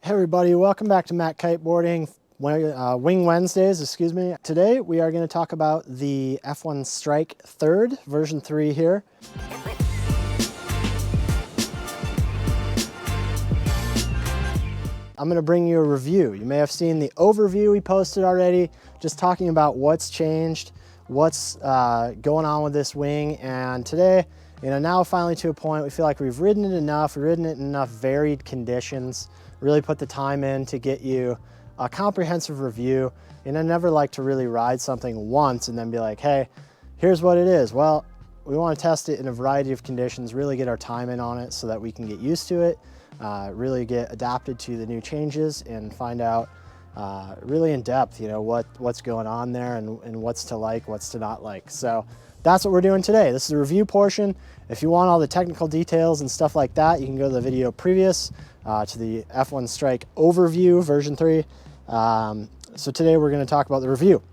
Hey everybody, welcome back to Matt Kiteboarding, Wing Wednesdays, excuse me. Today we are going to talk about the F1 Strike 3rd, version 3 here. I'm going to bring you a review. You may have seen the overview we posted already, just talking about what's changed, what's going on with this wing, and today, now finally to a point we feel like we've ridden it in enough varied conditions, really put the time in to get you a comprehensive review. And I never like to really ride something once and then be like, hey, here's what it is. Well, we want to test it in a variety of conditions, really get our time in on it so that we can get used to it, really get adapted to the new changes and find out really in depth, what's going on there and what's to like, what's to not like. So that's what we're doing today. This is the review portion. If you want all the technical details and stuff like that, you can go to the video previous to the F1 Strike overview version 3. So today we're going to talk about the review.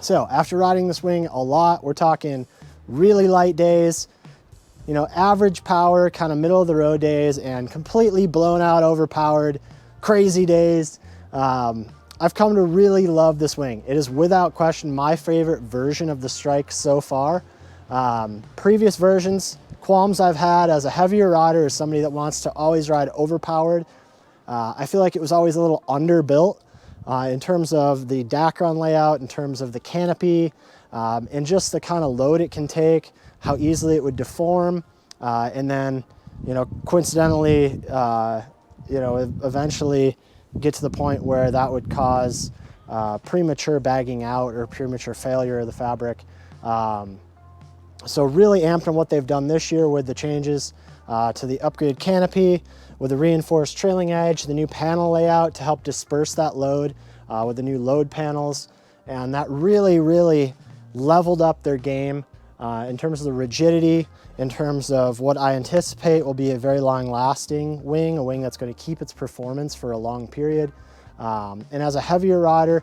So after riding this wing a lot, we're talking really light days, average power, kind of middle of the road days, and completely blown out, overpowered, crazy days. I've come to really love this wing. It is without question my favorite version of the Strike so far. Previous versions, qualms I've had as a heavier rider, as somebody that wants to always ride overpowered. I feel like it was always a little underbuilt in terms of the Dacron layout, in terms of the canopy, and just the kind of load it can take, how easily it would deform, and then, coincidentally, eventually get to the point where that would cause premature bagging out or premature failure of the fabric. So really amped on what they've done this year with the changes to the upgraded canopy, with the reinforced trailing edge, the new panel layout to help disperse that load with the new load panels. And that really leveled up their game in terms of the rigidity, in terms of what I anticipate will be a very long lasting wing, a wing that's going to keep its performance for a long period. And as a heavier rider,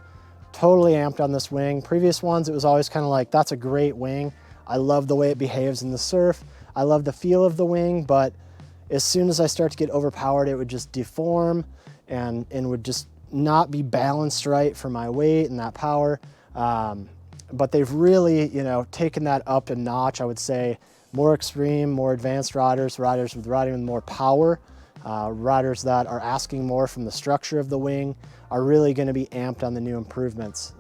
totally amped on this wing. Previous ones, it was always kind of like, that's a great wing. I love the way it behaves in the surf. I love the feel of the wing, but as soon as I start to get overpowered, it would just deform and would just not be balanced right for my weight and that power. But they've really, taken that up a notch. I would say more extreme, more advanced riders with riding with more power, riders that are asking more from the structure of the wing are really going to be amped on the new improvements.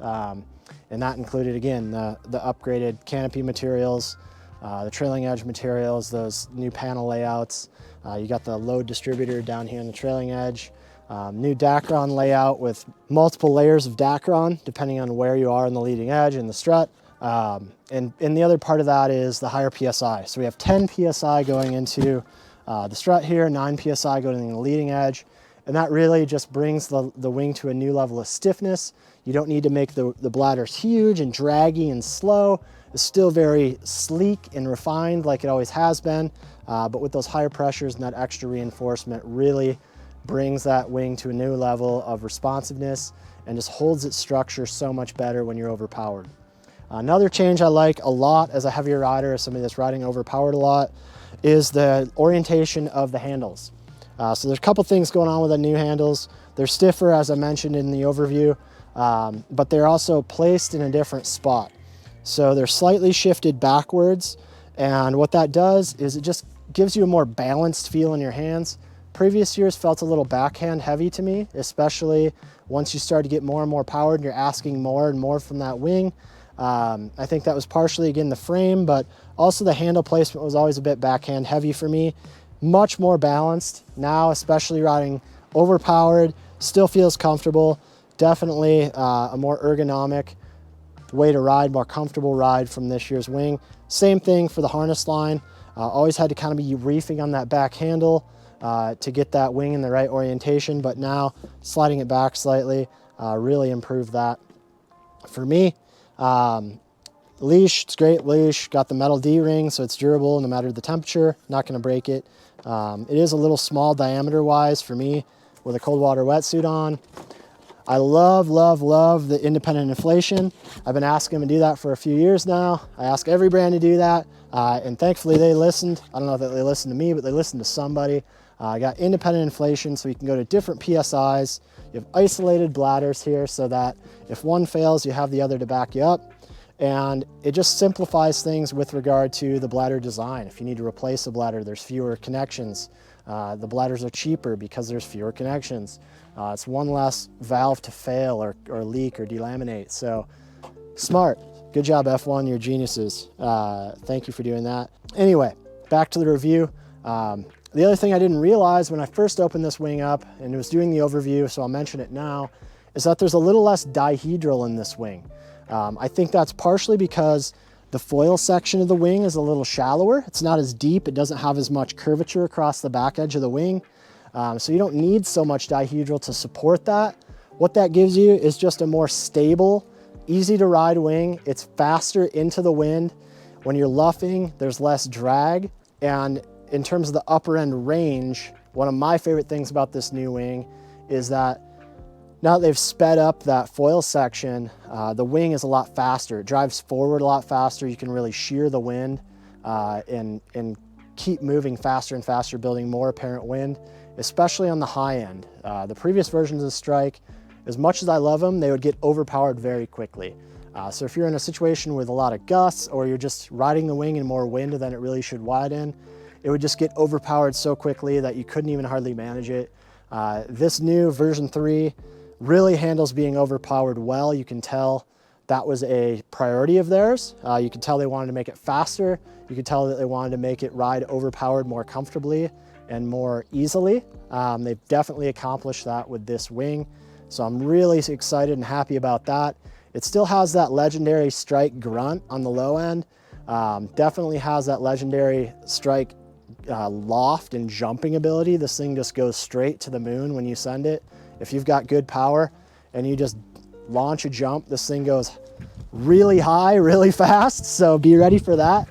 And that included, again, the upgraded canopy materials, the trailing edge materials, those new panel layouts. You got the load distributor down here in the trailing edge, new Dacron layout with multiple layers of Dacron, depending on where you are in the leading edge and the strut. And the other part of that is the higher PSI. So we have 10 PSI going into the strut here, 9 PSI going in the leading edge. And that really just brings the wing to a new level of stiffness. You don't need to make the bladders huge and draggy and slow. It's still very sleek and refined like it always has been. But with those higher pressures and that extra reinforcement really brings that wing to a new level of responsiveness and just holds its structure so much better when you're overpowered. Another change I like a lot as a heavier rider, as somebody that's riding overpowered a lot, is the orientation of the handles. So there's a couple things going on with the new handles. They're stiffer, as I mentioned in the overview, but they're also placed in a different spot. So they're slightly shifted backwards, and what that does is it just gives you a more balanced feel in your hands. Previous years felt a little backhand heavy to me, especially once you start to get more and more powered and you're asking more and more from that wing. I think that was partially, again, the frame, but also the handle placement was always a bit backhand heavy for me. Much more balanced now, especially riding overpowered, still feels comfortable. Definitely a more ergonomic way to ride, more comfortable ride from this year's wing. Same thing for the harness line. Always had to kind of be reefing on that back handle to get that wing in the right orientation, but now sliding it back slightly really improved that for me. Leash, it's great leash, got the metal D-ring, so it's durable no matter the temperature, not gonna break it. It is a little small diameter wise for me with a cold water wetsuit on. I love the independent inflation. I've been asking them to do that for a few years now. I ask every brand to do that, and thankfully they listened. I don't know if they listened to me, but they listened to somebody. I got independent inflation, so you can go to different PSIs. You have isolated bladders here so that if one fails, you have the other to back you up. And it just simplifies things with regard to the bladder design. If you need to replace a bladder, there's fewer connections. The bladders are cheaper because there's fewer connections. It's one less valve to fail or leak or delaminate. So smart. Good job, F1, you're geniuses. Thank you for doing that. Anyway, back to the review. The other thing I didn't realize when I first opened this wing up and was doing the overview, so I'll mention it now, is that there's a little less dihedral in this wing. I think that's partially because the foil section of the wing is a little shallower. It's not as deep. It doesn't have as much curvature across the back edge of the wing. So you don't need so much dihedral to support that. What that gives you is just a more stable, easy to ride wing. It's faster into the wind. When you're luffing, there's less drag. And in terms of the upper end range, one of my favorite things about this new wing is that now that they've sped up that foil section, the wing is a lot faster. It drives forward a lot faster. You can really shear the wind and keep moving faster and faster, building more apparent wind, especially on the high end. The previous versions of Strike, as much as I love them, they would get overpowered very quickly. So if you're in a situation with a lot of gusts or you're just riding the wing in more wind than it really should widen, it would just get overpowered so quickly that you couldn't even hardly manage it. This new version 3 really handles being overpowered well. You can tell that was a priority of theirs. You can tell they wanted to make it faster. You can tell that they wanted to make it ride overpowered more comfortably and more easily. They've definitely accomplished that with this wing. So I'm really excited and happy about that. It still has that legendary Strike grunt on the low end. Definitely has that legendary Strike loft and jumping ability. This thing just goes straight to the moon when you send it. If you've got good power and you just launch a jump, this thing goes really high, really fast. So be ready for that.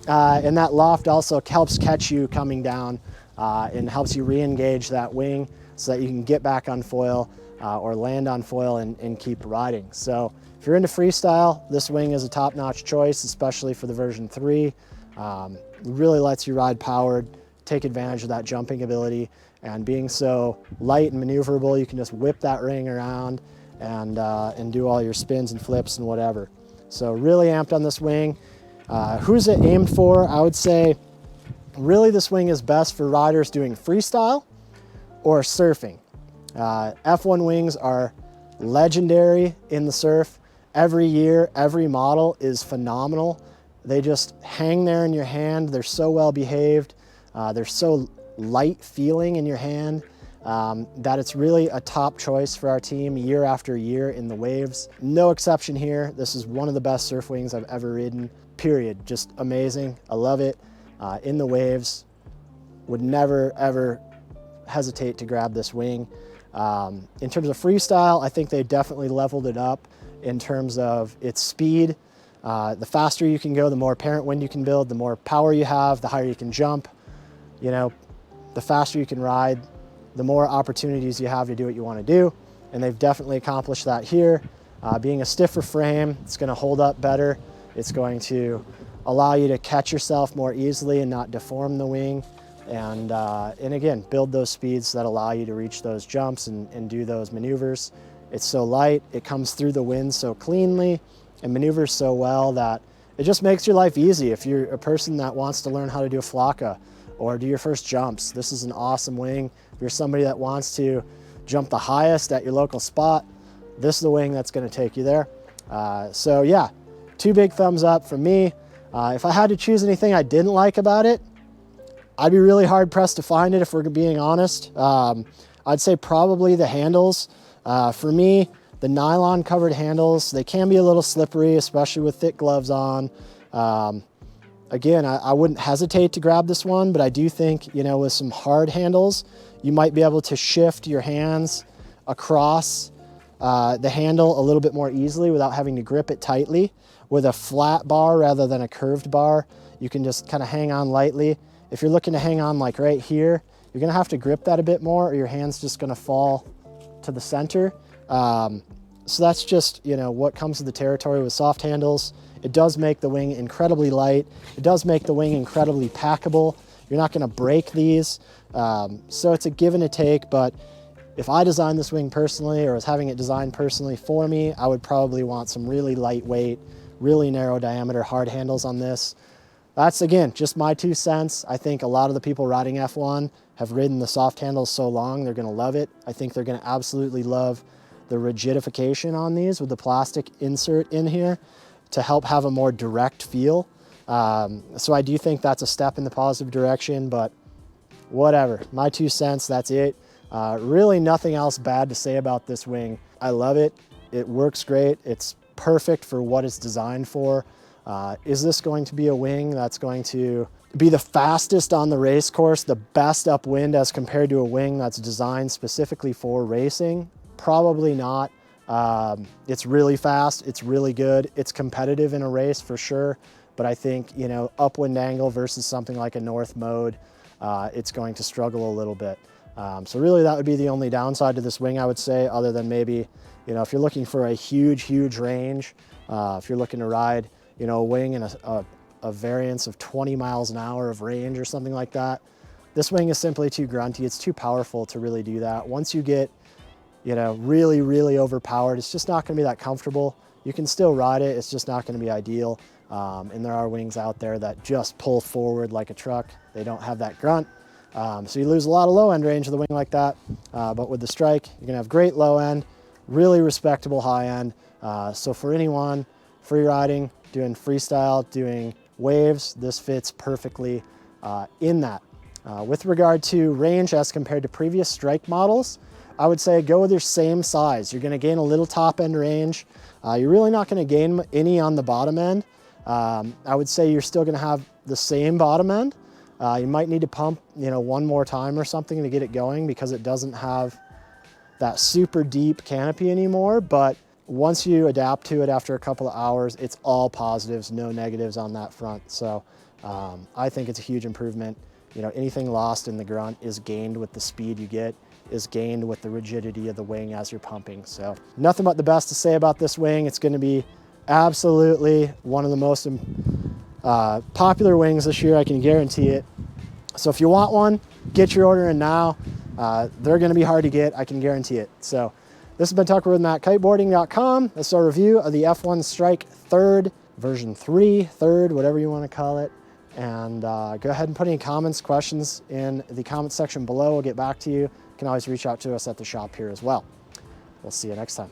And that loft also helps catch you coming down and helps you re-engage that wing so that you can get back on foil or land on foil and keep riding. So if you're into freestyle, this wing is a top-notch choice, especially for the version 3. It really lets you ride powered, take advantage of that jumping ability, and being so light and maneuverable, you can just whip that ring around and do all your spins and flips and whatever. So really amped on this wing. Who's it aimed for? I would say really this wing is best for riders doing freestyle or surfing. F1 wings are legendary in the surf. Every year, every model is phenomenal. They just hang there in your hand. They're so well behaved. They're so light feeling in your hand that it's really a top choice for our team year after year in the waves. No exception here. This is one of the best surf wings I've ever ridden, period. Just amazing. I love it. In the waves, would never ever hesitate to grab this wing. In terms of freestyle, I think they definitely leveled it up in terms of its speed. The faster you can go, the more apparent wind you can build, the more power you have, the higher you can jump. You know, the faster you can ride, the more opportunities you have to do what you want to do. And they've definitely accomplished that here. Being a stiffer frame, it's going to hold up better. It's going to allow you to catch yourself more easily and not deform the wing. And again, build those speeds that allow you to reach those jumps and do those maneuvers. It's so light, it comes through the wind so cleanly and maneuvers so well that it just makes your life easy. If you're a person that wants to learn how to do a flocka or do your first jumps, this is an awesome wing. If you're somebody that wants to jump the highest at your local spot, this is the wing that's going to take you there. So yeah, 2 big thumbs up from me. If I had to choose anything I didn't like about it, I'd be really hard pressed to find it if we're being honest. I'd say probably the handles. For me, the nylon covered handles, they can be a little slippery, especially with thick gloves on. Again, I wouldn't hesitate to grab this one, but I do think, you know, with some hard handles, you might be able to shift your hands across the handle a little bit more easily without having to grip it tightly. With a flat bar rather than a curved bar, you can just kind of hang on lightly. If you're looking to hang on like right here, you're gonna have to grip that a bit more or your hand's just gonna fall to the center. So that's just, you know, what comes with the territory with soft handles. It does make the wing incredibly light. It does make the wing incredibly packable. You're not gonna break these. So it's a give and a take, but if I designed this wing personally or was having it designed personally for me, I would probably want some really lightweight, really narrow diameter hard handles on this. That's, again, just my 2 cents. I think a lot of the people riding F1 have ridden the soft handles so long, they're gonna love it. I think they're gonna absolutely love the rigidification on these with the plastic insert in here to help have a more direct feel. So I do think that's a step in the positive direction, but whatever, my 2 cents, that's it. Really nothing else bad to say about this wing. I love it. It works great. It's perfect for what it's designed for. Is this going to be a wing that's going to be the fastest on the race course, the best upwind as compared to a wing that's designed specifically for racing? Probably not. It's really fast. It's really good. It's competitive in a race for sure. But I think, you know, upwind angle versus something like a North mode, it's going to struggle a little bit. So really that would be the only downside to this wing, I would say, other than maybe, you know, if you're looking for a huge range, if you're looking to ride, you know, a wing and a variance of 20 miles an hour of range or something like that, this wing is simply too grunty. It's too powerful to really do that. Once you get, you know, really overpowered, it's just not gonna be that comfortable. You can still ride it, it's just not gonna be ideal. And there are wings out there that just pull forward like a truck. They don't have that grunt. So you lose a lot of low end range of the wing like that. But with the Strike, you're gonna have great low end, really respectable high end. So for anyone free riding, doing freestyle, doing waves, this fits perfectly in that. With regard to range as compared to previous Strike models, I would say go with your same size. You're gonna gain a little top end range. You're really not gonna gain any on the bottom end. I would say you're still gonna have the same bottom end. You might need to pump, you know, one more time or something to get it going because it doesn't have that super deep canopy anymore. But once you adapt to it after a couple of hours, it's all positives, no negatives on that front. So I think it's a huge improvement. You know, anything lost in the grunt is gained with the speed you get, is gained with the rigidity of the wing as you're pumping. So nothing but the best to say about this wing. It's gonna be absolutely one of the most popular wings this year, I can guarantee it. So if you want one, get your order in now. They're gonna be hard to get, I can guarantee it. So this has been Tucker with MattKiteboarding.com. That's our review of the F1 Strike Third, version 3, Third, whatever you wanna call it. And go ahead and put any comments, questions in the comment section below. We'll get back to you. You can always reach out to us at the shop here as well. We'll see you next time.